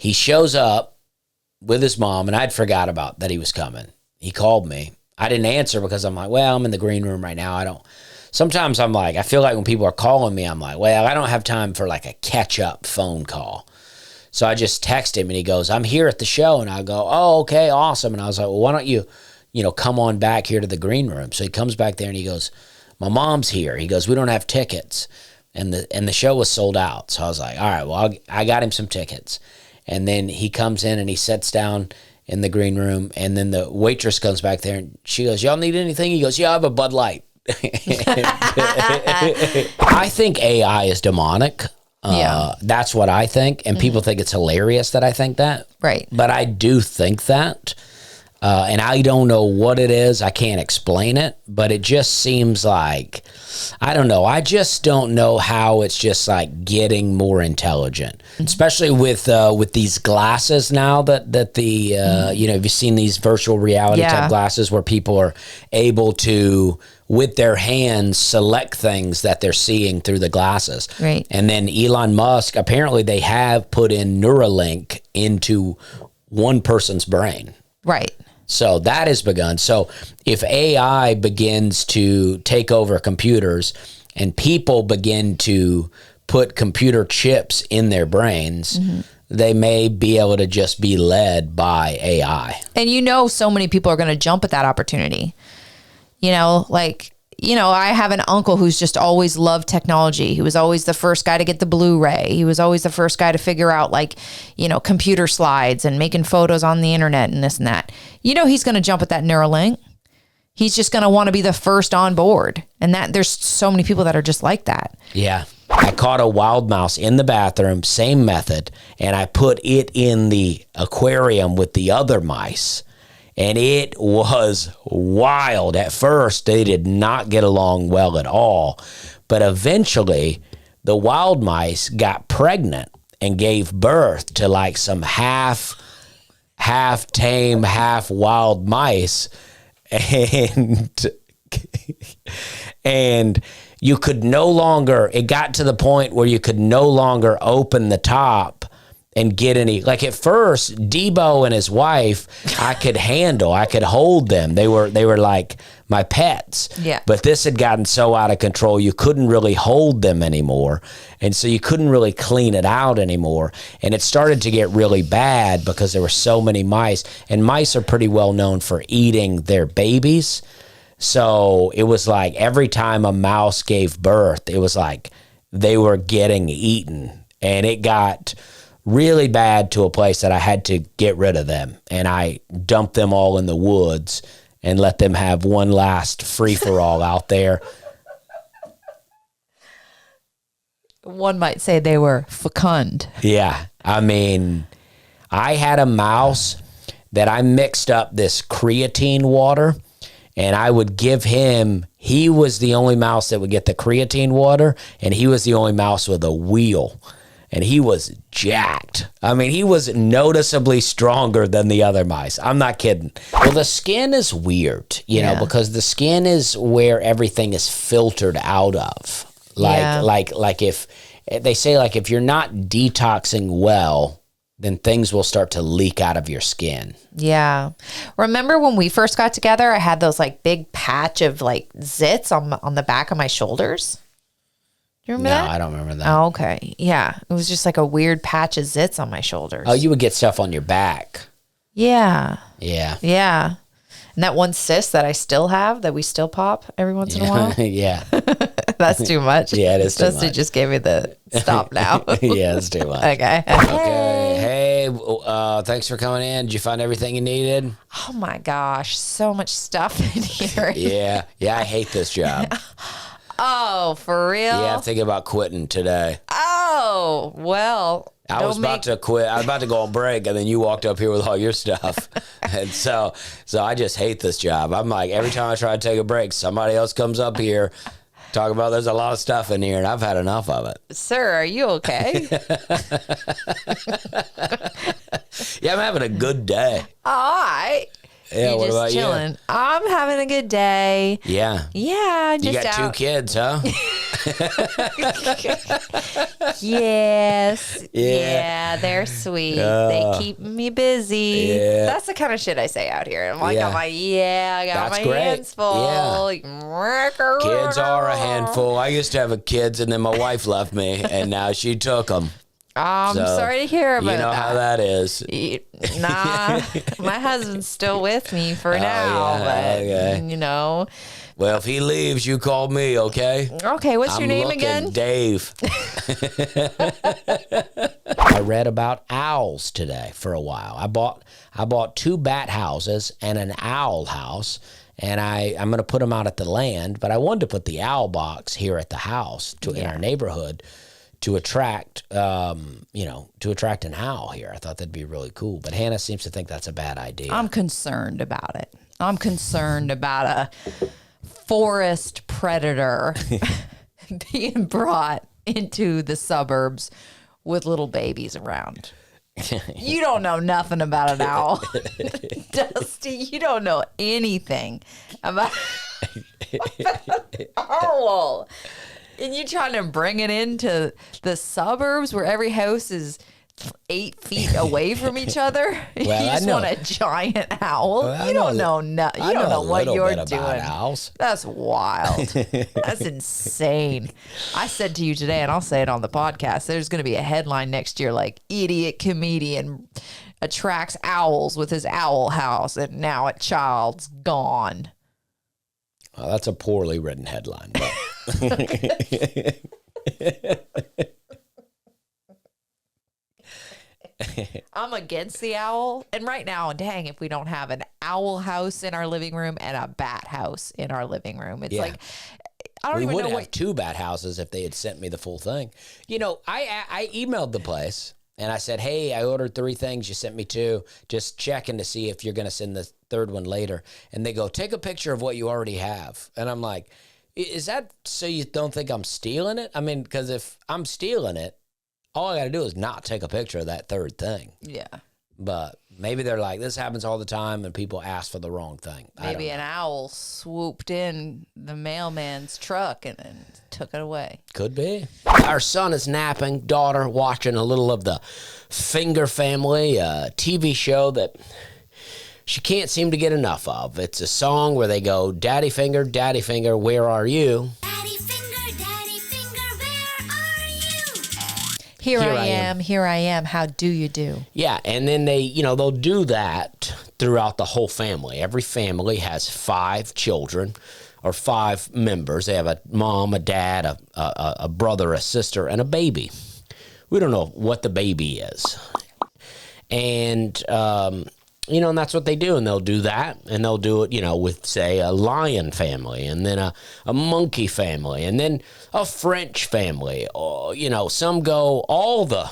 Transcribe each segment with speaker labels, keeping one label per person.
Speaker 1: he shows up with his mom, and I'd forgot about that he was coming. He called me. I didn't answer because I'm like, well, I'm in the green room right now. Sometimes I'm like, I feel like when people are calling me, I'm like, well, I don't have time for like a catch-up phone call. So I just text him, and he goes, I'm here at the show. And I go, oh, okay, awesome. And I was like, well, why don't you, come on back here to the green room? So he comes back there, and he goes, my mom's here. He goes, we don't have tickets. And the show was sold out. So I was like, all right, well, I got him some tickets. And then he comes in, and he sits down in the green room. And then the waitress comes back there, and she goes, y'all need anything? He goes, yeah, I have a Bud Light. I think AI is demonic. That's what I think. And people think it's hilarious that I think that.
Speaker 2: Right.
Speaker 1: But I do think that. And I don't know what it is. I can't explain it. But it just seems like, I don't know. I just don't know how it's just like getting more intelligent. Especially with these glasses now that the, have you seen these virtual reality type glasses where people are able to, with their hands, select things that they're seeing through the glasses.
Speaker 2: Right.
Speaker 1: And then Elon Musk, apparently they have put in Neuralink into one person's brain.
Speaker 2: Right.
Speaker 1: So that has begun. So if AI begins to take over computers and people begin to put computer chips in their brains, they may be able to just be led by AI.
Speaker 2: And so many people are going to jump at that opportunity. I have an uncle who's just always loved technology. He was always the first guy to get the Blu-ray. He was always the first guy to figure out computer slides and making photos on the internet and this and that. He's going to jump at that Neuralink. He's just going to want to be the first on board. And that there's so many people that are just like that.
Speaker 1: Yeah. I caught a wild mouse in the bathroom, same method, and I put it in the aquarium with the other mice. And it was wild. At first, they did not get along well at all. But eventually, the wild mice got pregnant and gave birth to like some half tame, half wild mice. And you could no longer, it got to the point where you could no longer open the top and get any, like at first, Debo and his wife, I could handle, I could hold them. They were like my pets.
Speaker 2: Yeah.
Speaker 1: But this had gotten so out of control, you couldn't really hold them anymore. And so you couldn't really clean it out anymore. And it started to get really bad because there were so many mice. And mice are pretty well known for eating their babies. So it was like every time a mouse gave birth, it was like they were getting eaten. And it got really bad to a place that I had to get rid of them. And I dumped them all in the woods and let them have one last free-for-all out there.
Speaker 2: One might say they were fecund.
Speaker 1: Yeah. I mean, I had a mouse that I mixed up this creatine water, and I would give him, he was the only mouse that would get the creatine water, and he was the only mouse with a wheel. And he was jacked. I mean, he was noticeably stronger than the other mice. I'm not kidding. Well, the skin is weird, you know, because the skin is where everything is filtered out of. Like if they say, like, if you're not detoxing well, then things will start to leak out of your skin.
Speaker 2: Yeah. Remember when we first got together, I had those like big patch of like zits on the back of my shoulders? You remember that?
Speaker 1: No, I don't remember that.
Speaker 2: Oh, okay. Yeah. It was just like a weird patch of zits on my shoulders.
Speaker 1: Oh, you would get stuff on your back.
Speaker 2: Yeah.
Speaker 1: Yeah.
Speaker 2: Yeah. And that one cyst that I still have that we still pop every once in a while.
Speaker 1: Yeah.
Speaker 2: That's too much.
Speaker 1: Yeah, it is too
Speaker 2: Dusty
Speaker 1: much.
Speaker 2: just gave me the stop now.
Speaker 1: Yeah, that's too much.
Speaker 2: Okay.
Speaker 1: Okay. Hey, thanks for coming in. Did you find everything you needed?
Speaker 2: Oh my gosh. So much stuff in here.
Speaker 1: Yeah, I hate this job.
Speaker 2: Oh, for real?
Speaker 1: Yeah, I'm thinking about quitting today.
Speaker 2: Oh, well.
Speaker 1: I was about to quit. I was about to go on break, and then you walked up here with all your stuff. And so I just hate this job. I'm like, every time I try to take a break, somebody else comes up here, talking about there's a lot of stuff in here, and I've had enough of it.
Speaker 2: Sir, are you okay?
Speaker 1: Yeah, I'm having a good day.
Speaker 2: All right.
Speaker 1: Yeah,
Speaker 2: You're
Speaker 1: what
Speaker 2: just
Speaker 1: about
Speaker 2: chilling.
Speaker 1: you?
Speaker 2: I'm having a good day.
Speaker 1: Yeah.
Speaker 2: Yeah, just
Speaker 1: You got
Speaker 2: out.
Speaker 1: 2 kids, huh?
Speaker 2: Yes. Yeah, they're sweet. They keep me busy.
Speaker 1: Yeah.
Speaker 2: That's the kind of shit I say out here. I got my
Speaker 1: That's great.
Speaker 2: hands full. Yeah.
Speaker 1: Kids are a handful. I used to have kids, and then my wife left me, and now she took them.
Speaker 2: I'm sorry to hear about that.
Speaker 1: You know how that is.
Speaker 2: Nah, my husband's still with me for now, but you know.
Speaker 1: Well, if he leaves, you call me, okay?
Speaker 2: Okay, what's your name again?
Speaker 1: Dave. I read about owls today for a while. I bought 2 bat houses and an owl house, and I'm going to put them out at the land, but I wanted to put the owl box here at the house in our neighborhood to attract, to attract an owl here. I thought that'd be really cool, but Hannah seems to think that's a bad idea.
Speaker 2: I'm concerned about it. I'm concerned about a forest predator being brought into the suburbs with little babies around. You don't know nothing about an owl. Dusty, you don't know anything about an owl. And you trying to bring it into the suburbs where every house is 8 feet away from each other?
Speaker 1: Well,
Speaker 2: you just want a giant owl? Well, you don't know what you're doing.
Speaker 1: Owls.
Speaker 2: That's wild. That's insane. I said to you today, and I'll say it on the podcast, there's going to be a headline next year like, idiot comedian attracts owls with his owl house, and now a child's gone.
Speaker 1: Well, that's a poorly written headline. But.
Speaker 2: I'm against the owl. And right now, dang, if we don't have an owl house in our living room and a bat house in our living room, it's like, I don't even know. We would have 2
Speaker 1: bat houses if they had sent me the full thing. You know, I emailed the place and I said, hey, I ordered 3 things. You sent me 2. Just checking to see if you're going to send the 3rd one later. And they go, take a picture of what you already have. And I'm like, is that so you don't think I'm stealing it? I mean, because if I'm stealing it, all I got to do is not take a picture of that 3rd thing. Yeah. But maybe they're like, this happens all the time and people ask for the wrong thing.
Speaker 2: Maybe an owl swooped in the mailman's truck and took it away.
Speaker 1: Could be. Our son is napping, daughter watching a little of the Finger Family, a TV show that she can't seem to get enough of. It's a song where they go, Daddy Finger, where are you?
Speaker 2: Daddy Finger, where are you? Here I am, how do you do?
Speaker 1: Yeah, and then they'll do that throughout the whole family. Every family has 5 children or 5 members. They have a mom, a dad, a brother, a sister, and a baby. We don't know what the baby is. And, and that's what they do, and they'll do that, and they'll do it, with, say, a lion family, and then a monkey family, and then a French family, or, some go all the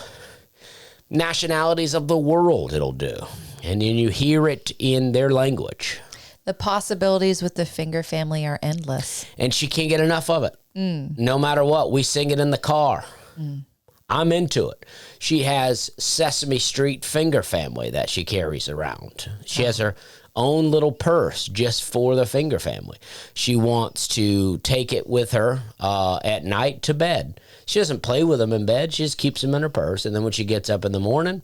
Speaker 1: nationalities of the world it'll do, and then you hear it in their language.
Speaker 2: The possibilities with the Finger Family are endless.
Speaker 1: And she can't get enough of it. No matter what, we sing it in the car. I'm into it. She has Sesame Street Finger Family that she carries around. She has her own little purse just for the Finger Family. She wants to take it with her at night to bed. She doesn't play with them in bed. She just keeps them in her purse. And then when she gets up in the morning,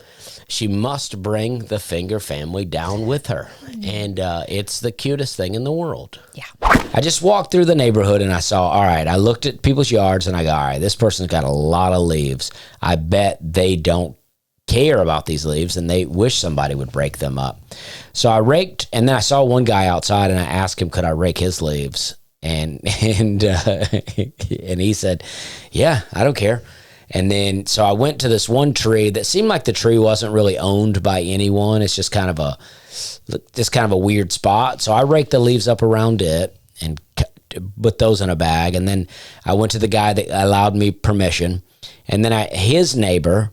Speaker 1: she must bring the Finger Family down with her. And it's the cutest thing in the world. Yeah. I just walked through the neighborhood and I I looked at people's yards and I go, all right, this person's got a lot of leaves. I bet they don't care about these leaves and they wish somebody would break them up. So I raked, and then I saw one guy outside and I asked him, could I rake his leaves? And he said, yeah, I don't care. And then, so I went to this one tree that seemed like the tree wasn't really owned by anyone. It's just kind of a weird spot. So I raked the leaves up around it and put those in a bag. And then I went to the guy that allowed me permission. And then his neighbor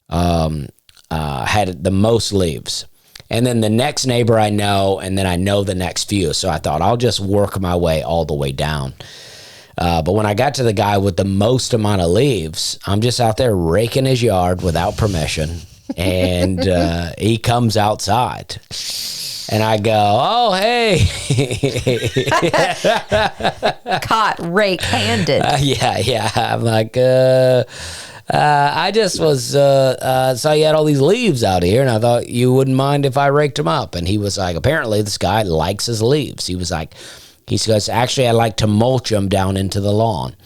Speaker 1: had the most leaves. And then the next neighbor I know, and then I know the next few. So I thought I'll just work my way all the way down. But when I got to the guy with the most amount of leaves, I'm just out there raking his yard without permission. And he comes outside. And I go, oh, hey.
Speaker 2: Caught rake-handed.
Speaker 1: Yeah. I'm like, I just was, saw you had all these leaves out here, and I thought you wouldn't mind if I raked them up. And he was like, apparently this guy likes his leaves. He goes, actually, I like to mulch them down into the lawn.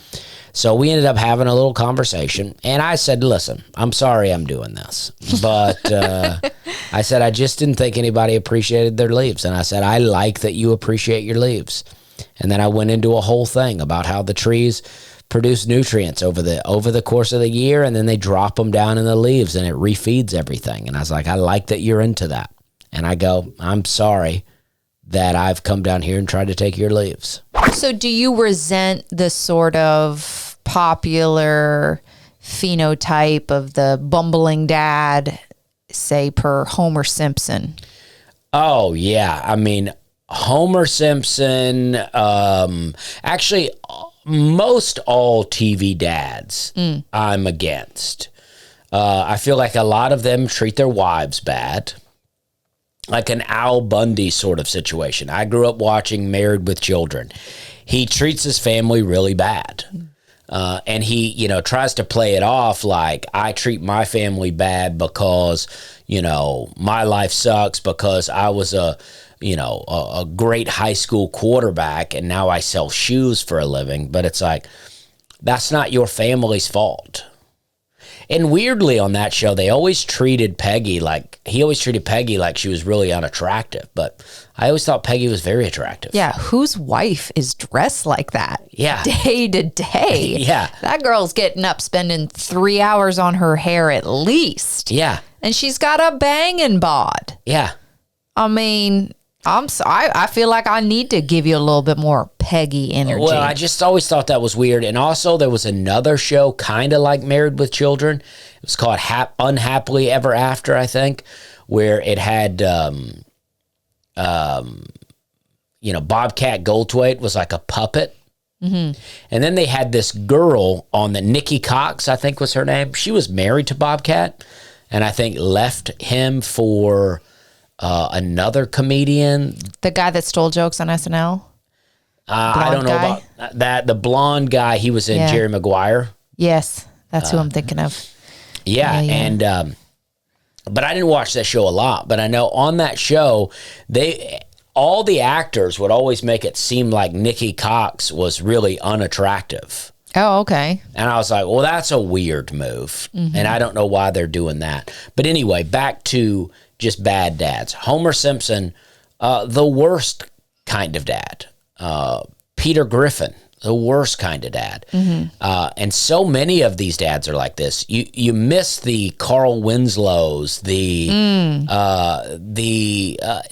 Speaker 1: So we ended up having a little conversation, and I said, listen, I'm sorry I'm doing this, but I said, I just didn't think anybody appreciated their leaves. And I said, I like that you appreciate your leaves. And then I went into a whole thing about how the trees produce nutrients over the course of the year, and then they drop them down in the leaves, and it refeeds everything. And I was like, I like that you're into that. And I go, I'm sorry that I've come down here and tried to take your leaves.
Speaker 2: So do you resent the sort of popular phenotype of the bumbling dad, say per Homer Simpson? Oh,
Speaker 1: yeah. I mean, Homer Simpson, actually, most all TV dads I'm against. I feel like a lot of them treat their wives bad. Like an Al Bundy sort of situation. I grew up watching Married with Children. He treats his family really bad. And he, tries to play it off like I treat my family bad because, my life sucks because I was a great high school quarterback and now I sell shoes for a living. But it's like, that's not your family's fault. And weirdly on that show, he always treated Peggy like she was really unattractive. But I always thought Peggy was very attractive.
Speaker 2: Yeah, whose wife is dressed like that?
Speaker 1: Yeah.
Speaker 2: Day to day.
Speaker 1: Yeah.
Speaker 2: That girl's getting up, spending 3 hours on her hair at least.
Speaker 1: Yeah.
Speaker 2: And she's got a banging bod.
Speaker 1: Yeah.
Speaker 2: I mean, I feel like I need to give you a little bit more Peggy energy.
Speaker 1: Well, I just always thought that was weird. And also there was another show kind of like Married with Children. It was called Unhappily Ever After, I think, where it had, Bobcat Goldthwait was like a puppet. Mm-hmm. And then they had this girl on the Nikki Cox, I think was her name. She was married to Bobcat and I think left him for another comedian.
Speaker 2: The guy that stole jokes on SNL?
Speaker 1: I don't know about that. The blonde guy, he was in Jerry Maguire.
Speaker 2: Yes, that's who I'm thinking of.
Speaker 1: Yeah. And but I didn't watch that show a lot. But I know on that show, all the actors would always make it seem like Nikki Cox was really unattractive.
Speaker 2: Oh, okay.
Speaker 1: And I was like, well, that's a weird move. Mm-hmm. And I don't know why they're doing that. But anyway, back to just bad dads. Homer Simpson, the worst kind of dad. Peter Griffin, the worst kind of dad. Mm-hmm. And so many of these dads are like this. You miss the Carl Winslows, the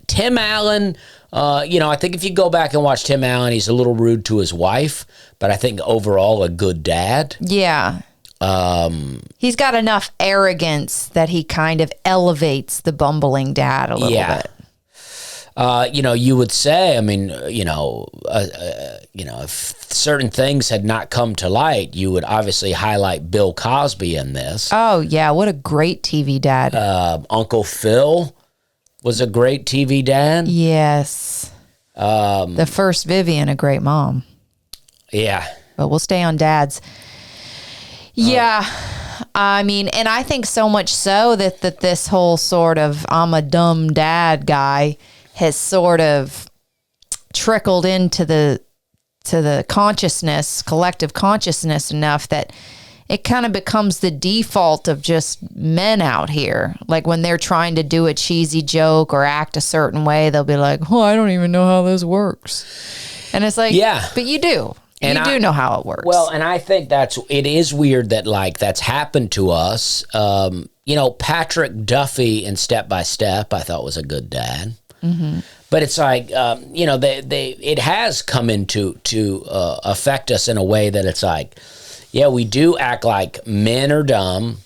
Speaker 1: Tim Allen. I think if you go back and watch Tim Allen, he's a little rude to his wife, but I think overall a good dad.
Speaker 2: Yeah. He's got enough arrogance that he kind of elevates the bumbling dad a little bit.
Speaker 1: You would say, I mean, if certain things had not come to light, you would obviously highlight Bill Cosby in this.
Speaker 2: Oh, yeah. What a great TV dad.
Speaker 1: Uncle Phil was a great TV dad.
Speaker 2: Yes. The first Vivian, a great mom.
Speaker 1: Yeah.
Speaker 2: But we'll stay on dads. Yeah. I mean, and I think so much so that this whole sort of I'm a dumb dad guy has sort of trickled into the consciousness, collective consciousness enough that it kind of becomes the default of just men out here. Like when they're trying to do a cheesy joke or act a certain way, they'll be like, oh, I don't even know how this works. And it's like, yeah, but you do. And you do know how it works.
Speaker 1: Well, and I think it is weird that like that's happened to us. Patrick Duffy in Step by Step, I thought was a good dad. Mm-hmm. But it's like, it has come into affect us in a way that it's like, yeah, we do act like men are dumb.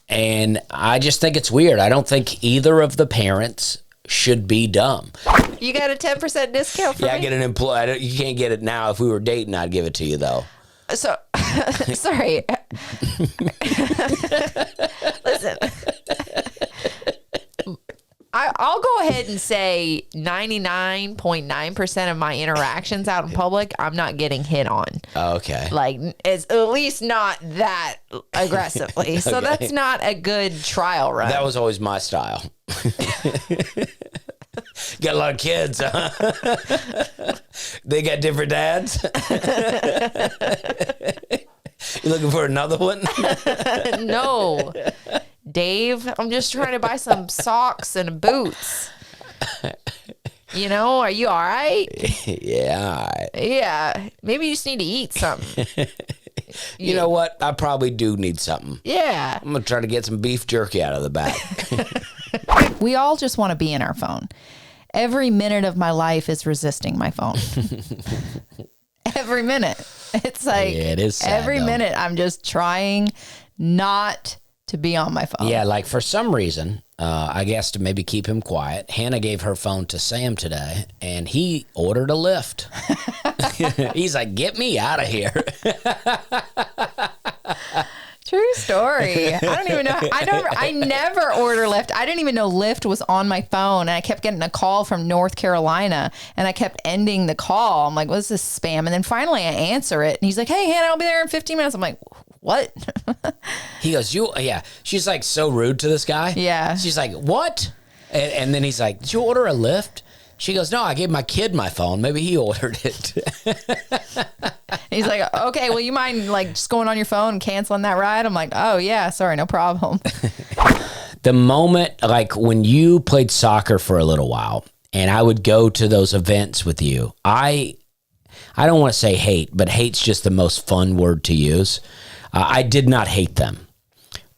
Speaker 1: And I just think it's weird. I don't think either of the parents should be dumb.
Speaker 2: You got a 10% discount for me?
Speaker 1: Yeah, I get an employee. You can't get it now. If we were dating, I'd give it to you, though.
Speaker 2: So, sorry. Listen. I'll go ahead and say 99.9% of my interactions out in public, I'm not getting hit on.
Speaker 1: Okay.
Speaker 2: Like, it's at least not that aggressively. So
Speaker 1: Okay.
Speaker 2: that's not a good trial run.
Speaker 1: That was always my style. Got a lot of kids, huh? They got different dads? You looking for another one?
Speaker 2: No. Dave, I'm just trying to buy some socks and boots. You know, are you all right?
Speaker 1: Yeah, all right.
Speaker 2: Yeah. Maybe you just need to eat something.
Speaker 1: You know what? I probably do need something.
Speaker 2: Yeah.
Speaker 1: I'm going to try to get some beef jerky out of the bag.
Speaker 2: We all just want to be in our phone. Every minute of my life is resisting my phone. Every minute. It's like
Speaker 1: Yeah, it is sad,
Speaker 2: every
Speaker 1: though.
Speaker 2: minute I'm just trying not to be on my phone.
Speaker 1: Yeah, like for some reason, I guess to maybe keep him quiet, Hannah gave her phone to Sam today, and he ordered a Lyft. He's like, get me out of here.
Speaker 2: True story. I don't even know. I never order Lyft. I didn't even know Lyft was on my phone. And I kept getting a call from North Carolina and I kept ending the call. I'm like, what's this spam? And then finally I answer it. And he's like, hey, Hannah, I'll be there in 15 minutes. I'm like, what?
Speaker 1: He goes, yeah. She's like so rude to this guy.
Speaker 2: Yeah.
Speaker 1: She's like, what? And then he's like, did you order a Lyft? She goes, no, I gave my kid my phone. Maybe he ordered it.
Speaker 2: He's like, okay, well, you mind like just going on your phone and canceling that ride? I'm like, oh yeah, sorry, no problem.
Speaker 1: The moment, like when you played soccer for a little while and I would go to those events with you, I don't want to say hate, but hate's just the most fun word to use. I did not hate them.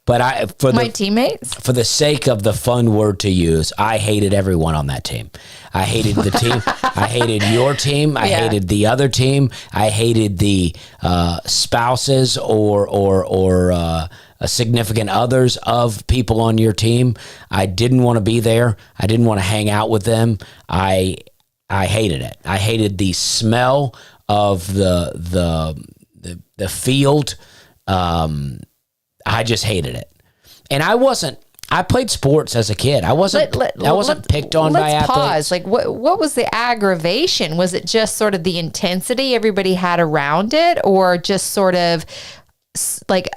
Speaker 1: But
Speaker 2: My teammates?
Speaker 1: for the sake of the fun word to use, I hated everyone on that team. I hated the team. I hated your team. I hated the other team. I hated the spouses or significant others of people on your team. I didn't want to be there. I didn't want to hang out with them. I hated it. I hated the smell of the field. I just hated it. And I played sports as a kid. I wasn't picked on by athletes.
Speaker 2: Pause. Like what was the aggravation? Was it just sort of the intensity everybody had around it, or just sort of like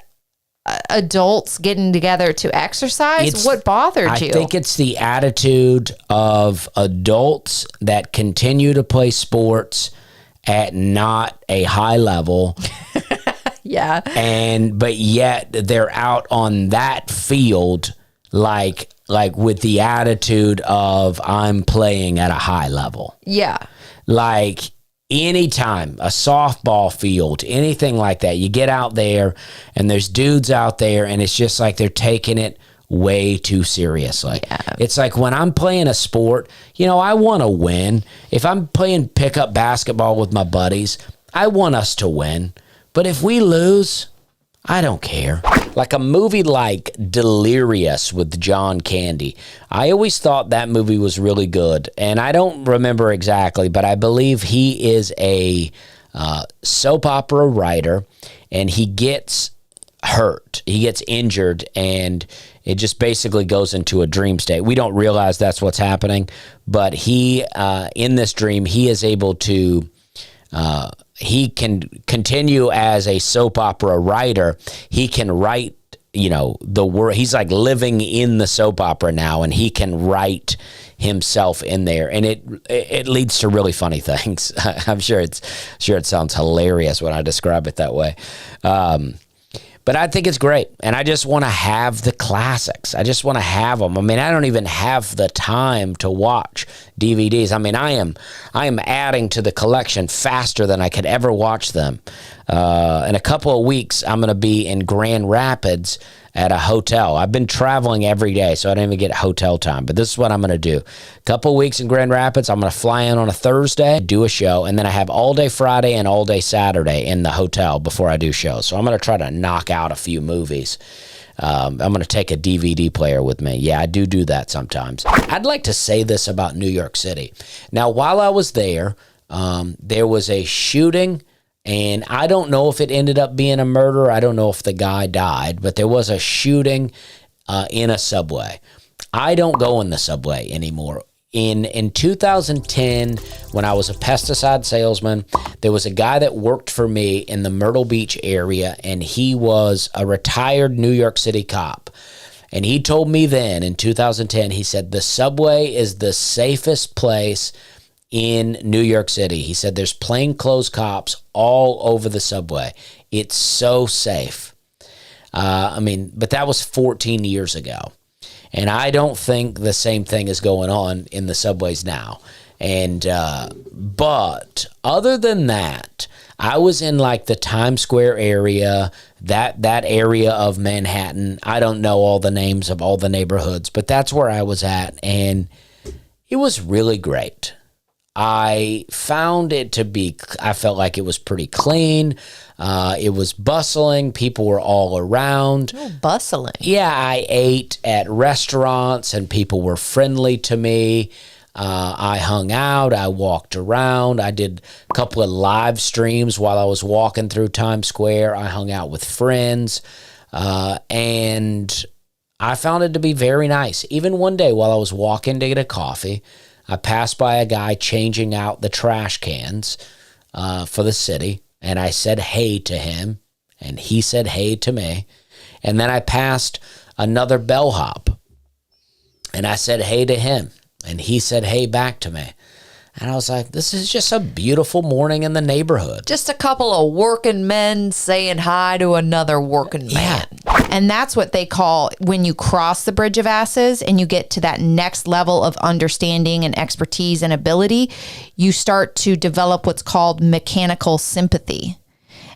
Speaker 2: adults getting together to exercise? What bothered you?
Speaker 1: I think it's the attitude of adults that continue to play sports at not a high level.
Speaker 2: Yeah.
Speaker 1: But yet they're out on that field like with the attitude of I'm playing at a high level.
Speaker 2: Yeah.
Speaker 1: Like anytime a softball field, anything like that, you get out there and there's dudes out there and it's just like they're taking it way too seriously. Yeah. It's like when I'm playing a sport, I want to win. If I'm playing pickup basketball with my buddies, I want us to win. But if we lose, I don't care. Like a movie like Delirious with John Candy. I always thought that movie was really good. And I don't remember exactly, but I believe he is a soap opera writer and he gets hurt. He gets injured and it just basically goes into a dream state. We don't realize that's what's happening, but he, in this dream, he is able to... he can continue as a soap opera writer. He can write, the word. He's like living in the soap opera now, and he can write himself in there, and it leads to really funny things. I'm sure it sounds hilarious when I describe it that way. But I think it's great, and I just want to have the classics. I just want to have them. I mean, I don't even have the time to watch DVDs. I mean, I am adding to the collection faster than I could ever watch them. In a couple of weeks, I'm going to be in Grand Rapids at a hotel. I've been traveling every day, so I don't even get hotel time. But this is what I'm going to do. A couple of weeks in Grand Rapids, I'm going to fly in on a Thursday, do a show, and then I have all day Friday and all day Saturday in the hotel before I do shows. So I'm going to try to knock out a few movies. I'm going to take a DVD player with me. Yeah, I do that sometimes. I'd like to say this about New York City. Now, while I was there was a shooting. And I don't know if it ended up being a murder. I don't know if the guy died, but there was a shooting in a subway. I don't go in the subway anymore. In 2010, when I was a pesticide salesman, there was a guy that worked for me in the Myrtle Beach area, and he was a retired New York City cop. And he told me then in 2010, he said, the subway is the safest place in New York City. He said, there's plainclothes cops all over the subway. It's so safe. But that was 14 years ago. And I don't think the same thing is going on in the subways now. And, but other than that, I was in like the Times Square area, that area of Manhattan. I don't know all the names of all the neighborhoods, but that's where I was at. And it was really great. I found it to be, I felt like it was pretty clean. It was bustling. People were all around.
Speaker 2: Oh, bustling.
Speaker 1: Yeah, I ate at restaurants and people were friendly to me. I hung out. I walked around. I did a couple of live streams while I was walking through Times Square. I hung out with friends. And I found it to be very nice. Even one day while I was walking to get a coffee, I passed by a guy changing out the trash cans for the city, and I said hey to him, and he said hey to me. And then I passed another bellhop, and I said hey to him, and he said hey back to me. And I was like, this is just a beautiful morning in the neighborhood.
Speaker 2: Just a couple of working men saying hi to another working man. And that's what they call when you cross the bridge of asses and you get to that next level of understanding and expertise and ability, you start to develop what's called mechanical sympathy.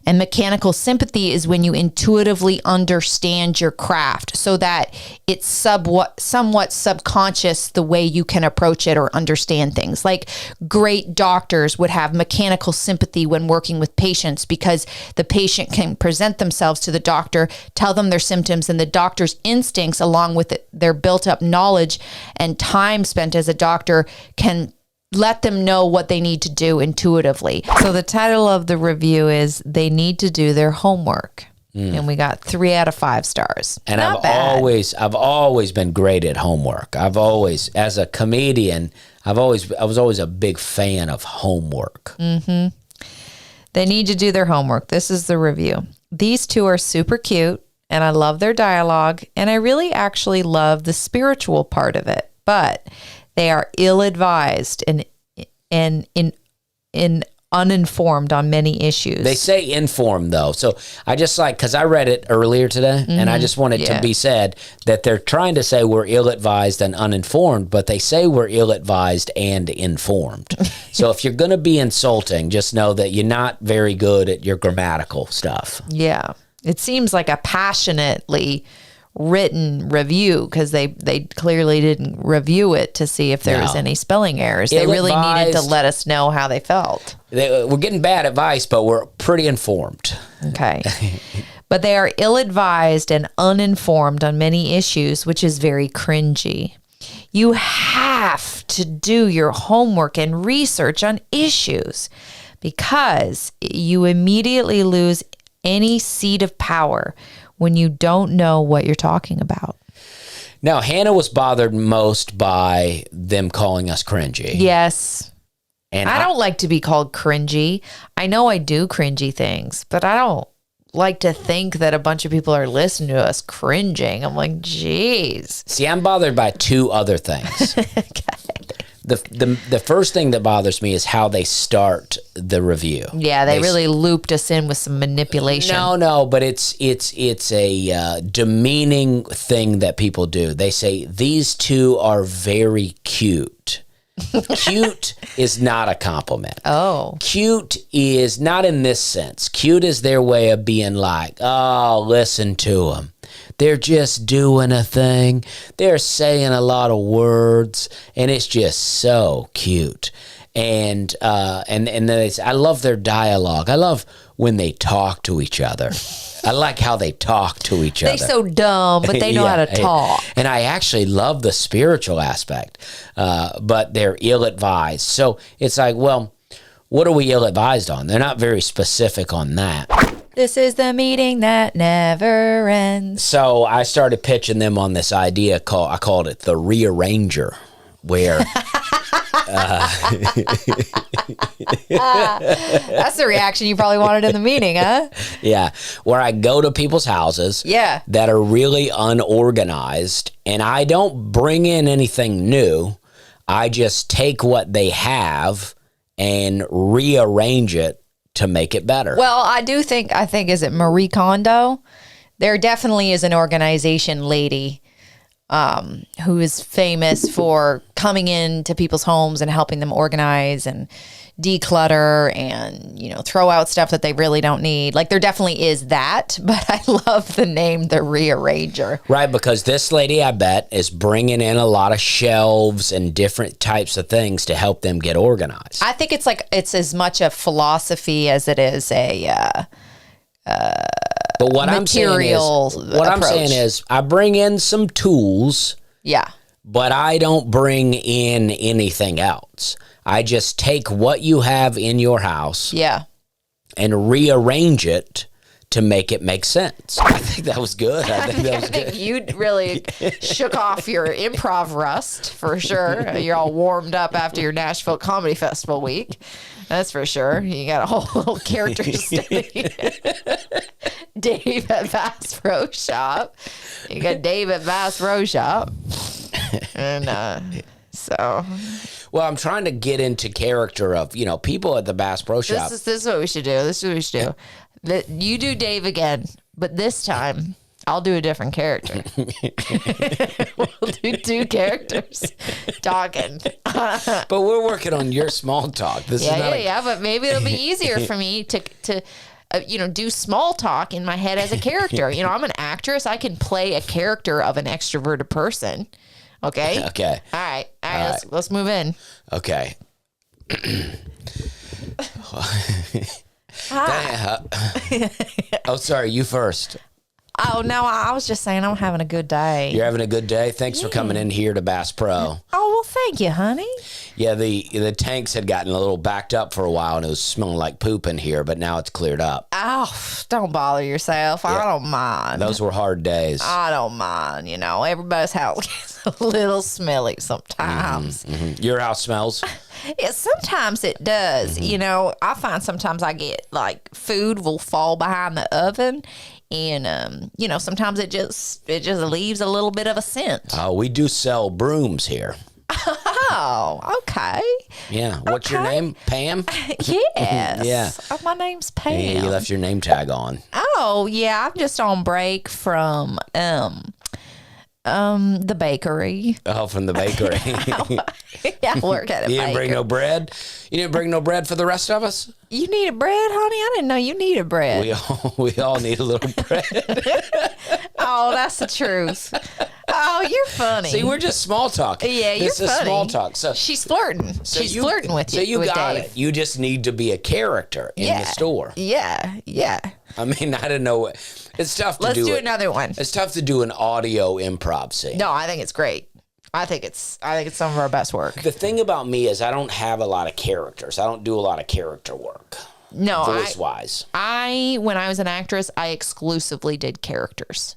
Speaker 2: And mechanical sympathy is when you intuitively understand your craft so that it's somewhat subconscious the way you can approach it or understand things. Like great doctors would have mechanical sympathy when working with patients because the patient can present themselves to the doctor, tell them their symptoms, and the doctor's instincts along with their built up knowledge and time spent as a doctor can let them know what they need to do intuitively. So the title of the review is They Need to Do Their Homework. And we got 3 out of 5 stars.
Speaker 1: And I've always been great at homework. I've always, as a comedian, I was always a big fan of homework.
Speaker 2: Mm-hmm. They need to do their homework. This is the review. These two are super cute, and I love their dialogue, and I really actually love the spiritual part of it. But they are ill-advised and uninformed on many issues.
Speaker 1: They say informed, though. So I just because I read it earlier today, and I just want it to be said that they're trying to say we're ill-advised and uninformed, but they say we're ill-advised and informed. So if you're going to be insulting, just know that you're not very good at your grammatical stuff.
Speaker 2: Yeah. It seems like a passionately written review because they clearly didn't review it to see if there was any spelling errors. They really needed to let us know how they felt.
Speaker 1: We're getting bad advice, but we're pretty informed.
Speaker 2: Okay. But they are ill-advised and uninformed on many issues, which is very cringy. You have to do your homework and research on issues because you immediately lose any seat of power when you don't know what you're talking about.
Speaker 1: Now, Hannah was bothered most by them calling us cringy.
Speaker 2: Yes.
Speaker 1: And
Speaker 2: I don't like to be called cringy. I know I do cringy things, but I don't like to think that a bunch of people are listening to us cringing. I'm like, geez.
Speaker 1: See, I'm bothered by 2 other things.
Speaker 2: Okay.
Speaker 1: The first thing that bothers me is how they start the review.
Speaker 2: Yeah, they really looped us in with some manipulation.
Speaker 1: No, but it's a demeaning thing that people do. They say these 2 are very cute. Cute is not a compliment.
Speaker 2: Oh.
Speaker 1: Cute is not in this sense. Cute is their way of being like, oh, listen to them. They're just doing a thing. They're saying a lot of words, and it's just so cute. And then they say, I love their dialogue. I love when they talk to each other. I like how they talk to each other.
Speaker 2: They're so dumb, but they know how to talk.
Speaker 1: And I actually love the spiritual aspect, but they're ill-advised. So it's like, well, what are we ill-advised on? They're not very specific on that.
Speaker 2: This is the meeting that never ends.
Speaker 1: So I started pitching them on this idea I called it the rearranger, where
Speaker 2: That's the reaction you probably wanted in the meeting, huh?
Speaker 1: yeah, where I go to people's houses that are really unorganized, and I don't bring in anything new. I just take what they have and rearrange it to make it better.
Speaker 2: Well, I think is it Marie Kondo? There definitely is an organization lady who is famous for coming into people's homes and helping them organize and declutter and, throw out stuff that they really don't need. Like, there definitely is that, but I love the name, the rearranger.
Speaker 1: Right, because this lady, I bet, is bringing in a lot of shelves and different types of things to help them get organized.
Speaker 2: I think it's as much a philosophy as it is a
Speaker 1: but what I'm saying is I bring in some tools.
Speaker 2: Yeah.
Speaker 1: But I don't bring in anything else. I just take what you have in your house.
Speaker 2: Yeah.
Speaker 1: And rearrange it to make it make sense. I think that was good. I
Speaker 2: think you really shook off your improv rust, for sure. You're all warmed up after your Nashville Comedy Festival week. That's for sure. You got a whole little character study. Dave at Bass Pro Shop. You got Dave at Bass Pro Shop. And so...
Speaker 1: Well, I'm trying to get into character of, people at the Bass Pro Shop.
Speaker 2: This is what we should do. You do Dave again, but this time I'll do a different character. We'll do two characters talking.
Speaker 1: But we're working on your small talk.
Speaker 2: But maybe it'll be easier for me to do small talk in my head as a character. I'm an actress. I can play a character of an extroverted person. Okay.
Speaker 1: Okay.
Speaker 2: All right. Let's move in.
Speaker 1: Okay. Oh, sorry. You first.
Speaker 2: Oh, no, I was just saying I'm having a good day.
Speaker 1: You're having a good day? Thanks for coming in here to Bass Pro.
Speaker 2: Oh, well, thank you, honey.
Speaker 1: Yeah, the tanks had gotten a little backed up for a while, and it was smelling like poop in here, but now it's cleared up.
Speaker 2: Oh, don't bother yourself. Yeah. I don't mind.
Speaker 1: Those were hard days.
Speaker 2: I don't mind. Everybody's house gets a little smelly sometimes.
Speaker 1: Mm-hmm, mm-hmm. Your house smells?
Speaker 2: Yeah, sometimes it does. Mm-hmm. I find sometimes I get, food will fall behind the oven, and, sometimes it just leaves a little bit of a scent.
Speaker 1: Oh, we do sell brooms here.
Speaker 2: Oh, okay.
Speaker 1: Yeah. What's your name? Pam?
Speaker 2: Yes.
Speaker 1: Yeah.
Speaker 2: Oh, my name's Pam.
Speaker 1: Yeah, you left your name tag on.
Speaker 2: Oh, yeah. I'm just on break from the bakery.
Speaker 1: Oh, from the bakery.
Speaker 2: Yeah, I work at a bakery.
Speaker 1: You didn't bring no bread? You didn't bring no bread for the rest of us?
Speaker 2: You need a bread, honey? I didn't know you needed bread.
Speaker 1: We all need a little bread.
Speaker 2: Oh, that's the truth. Oh, you're funny.
Speaker 1: See, we're just small talking.
Speaker 2: Yeah, you're
Speaker 1: funny. This is small talk. So
Speaker 2: she's flirting. She's flirting with you.
Speaker 1: So you got
Speaker 2: Dave.
Speaker 1: it. You just need to be a character in the store.
Speaker 2: Yeah, yeah.
Speaker 1: I mean, I don't know. It's tough to do.
Speaker 2: Let's do another one.
Speaker 1: It's tough to do an audio improv scene.
Speaker 2: No, I think it's great. I think it's some of our best work.
Speaker 1: The thing about me is I don't have a lot of characters. I don't do a lot of character work.
Speaker 2: No,
Speaker 1: voice-wise.
Speaker 2: When I was an actress, I exclusively did characters.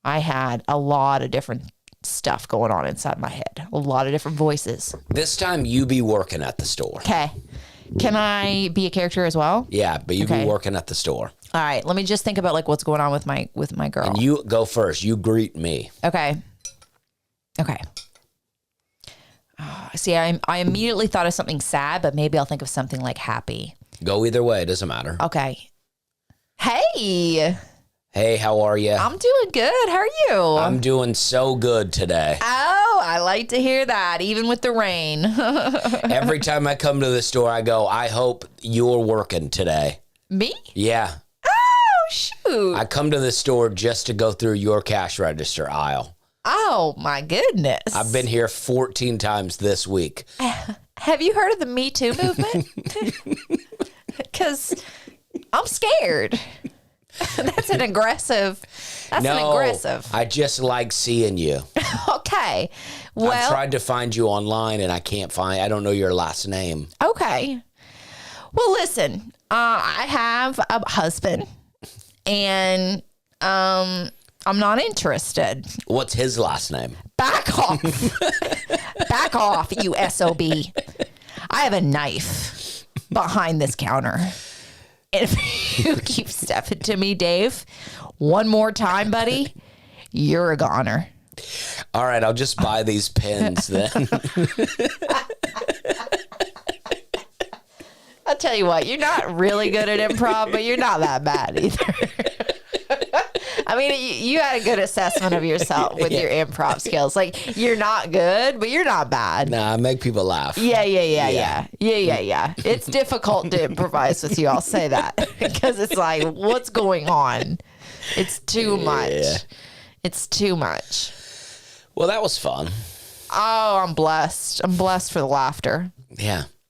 Speaker 2: I had a lot of different stuff going on inside my head. A lot of different voices.
Speaker 1: This time you be working at the store.
Speaker 2: Okay. Can I be a character as well?
Speaker 1: Yeah, but you be working at the store.
Speaker 2: All right. Let me just think about what's going on with my girl.
Speaker 1: And you go first. You greet me.
Speaker 2: Okay. See, I immediately thought of something sad, but maybe I'll think of something like happy.
Speaker 1: Go either way. It doesn't matter.
Speaker 2: Okay. Hey.
Speaker 1: Hey, how are you?
Speaker 2: I'm doing good. How are you?
Speaker 1: I'm doing so good today.
Speaker 2: Oh, I like to hear that, even with the rain.
Speaker 1: Every time I come to the store, I go, I hope you're working today.
Speaker 2: Me?
Speaker 1: Yeah.
Speaker 2: Oh, shoot.
Speaker 1: I come to the store just to go through your cash register aisle.
Speaker 2: Oh, my goodness.
Speaker 1: I've been here 14 times this week.
Speaker 2: Have you heard of the Me Too movement? Because I'm scared. That's an aggressive.
Speaker 1: I just like seeing you.
Speaker 2: Okay. Well,
Speaker 1: I've tried to find you online and I don't know your last name.
Speaker 2: Okay. Well, listen, I have a husband And I'm not interested.
Speaker 1: What's his last name?
Speaker 2: Back off. Back off, you SOB. I have a knife behind this counter. And if you keep stepping to me, Dave, one more time, buddy, you're a goner.
Speaker 1: All right, I'll just buy these pins then.
Speaker 2: I'll tell you what, you're not really good at improv, but you're not that bad either. I mean, you had a good assessment of yourself with your improv skills. Like, you're not good, but you're not bad.
Speaker 1: Nah, I make people laugh.
Speaker 2: Yeah. It's difficult to improvise with you, I'll say that. Because it's like, what's going on? It's too much. It's too much.
Speaker 1: Well, that was fun.
Speaker 2: Oh, I'm blessed. I'm blessed for the laughter.
Speaker 1: Yeah.